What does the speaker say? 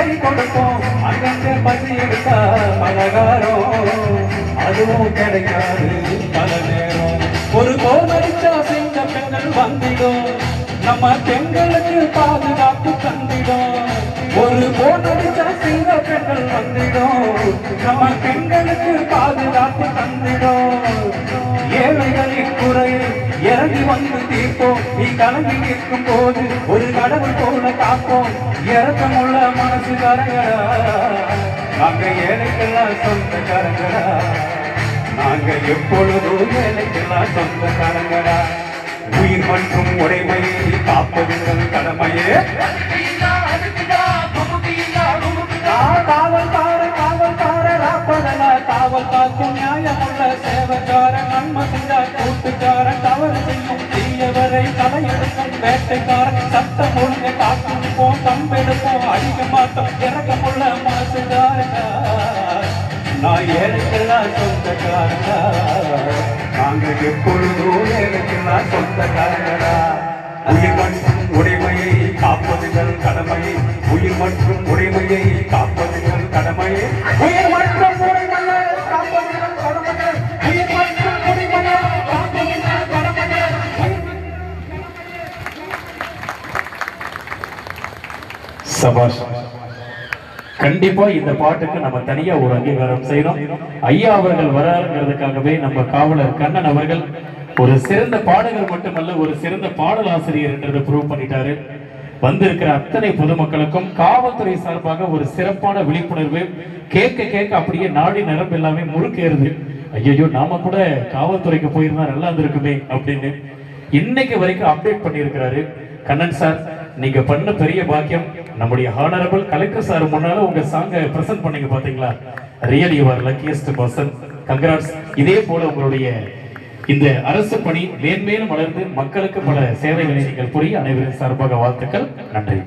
கை கொடுப்போம் அங்கங்க பசி எடுத்தா பலகாரம் அதுவும் கிடைக்காது பல நேரம் ஒரு கோமடிச்சா சிங்க பெண்கள் வந்திடும் நம்ம பெண்களுக்கு பாதுகாப்பு தந்திடும் ஒரு போனடிச்சா சிங்க பெண்கள் வந்திடும் நம்ம பெண்களுக்கு பாதுகாப்பு தந்திடும் ஏழைகளின் குறையை இறங்கி வந்து தீர்ப்போம் நீ கலங்கி நிற்கும் போது ஒரு கடவுள் போல காப்போம் இறக்கமுள்ள மனசுக்காரங்களா நாங்க ஏழைக்கெல்லாம் சொந்தக்காரங்களா நாங்க எப்பொழுதும் ஏழைக்கெல்லாம் சொந்தக்காரங்களா உயிர் மற்றும் உடைமையை காப்பதுங்கள் கடமையே காவல் கார ராப்பதலா காவல் காக்கும் நியாயமுள்ள சேவக்கார நன்மை செஞ்சா கூட்டுக்கார தவறு செய்யும் தீயவரை தலையெடுக்கும் வேட்டைக்காரன் சட்டம் ஒழுங்க காக்கும் போம் தம்பெடுப்போம் அடிக்க மாட்டோம் இறக்கமுள்ள மனசுக்காரங்க நான் ஏழைக்கெல்லாம் சொந்தக்காரங்க நாங்க எப்பொழுதும் ஏழைக்கெல்லாம் சொந்தக்காரங்களா உயிர் மற்றும் உடைமையை காப்பதுகள் கடமையை உயிர் மற்றும் உடைமையை காப்பதுகள் கடமையை உயிர் மற்றும் உடைமையை காப்பதுகள் கடமையை உயிர் மற்றும் உடைமையை காப்பதுகள் கடமையை. சபாஷ். கண்டிப்பா இந்த பாட்டுக்கு நம்ம தனியா ஒரு அங்கீகாரம் செய்யணும். ஐயா அவர்கள் வராருங்கிறதுக்காகவே நம்ம காவலர் கண்ணன் அவர்கள் ஒரு சிறந்த பாடகர் மட்டுமல்ல ஒரு சிறந்த பாடலாசிரியர் என்றதை ப்ரூவ் பண்ணிட்டாரு. வந்திருக்கிற அத்தனை பொதுமக்களுக்கும் காவல்துறை சார்பாக ஒரு சிறப்பான விழிப்புணர்வு. கேட்க கேட்க அப்படியே நாடி நரம்பு எல்லாமே முறுக்கேறுது. ஐயோ நாம கூட காவல்துறைக்கு போயிருந்தா நல்லா இருந்திருக்குமே அப்படின்னு இன்னைக்கு வரைக்கும் அப்டேட் பண்ணியிருக்கிறாரு கண்ணன் சார். நீங்க பண்ண பெரிய பாக்கியம். நம்முடைய ஹானரபிள் கலெக்டர் சார் முன்னால உங்க சாங்கை பிரசன்ட் பண்ணீங்க பாத்தீங்களா? Real you are luckiest person. Congrats. இதே போல உங்களுடைய இந்த அரசு பணி மேன்மேலும் வளர்ந்து மக்களுக்கு பல சேவைகளை நீங்கள் புரிய அனைவரின் சார்பாக வாழ்த்துக்கள். நன்றி.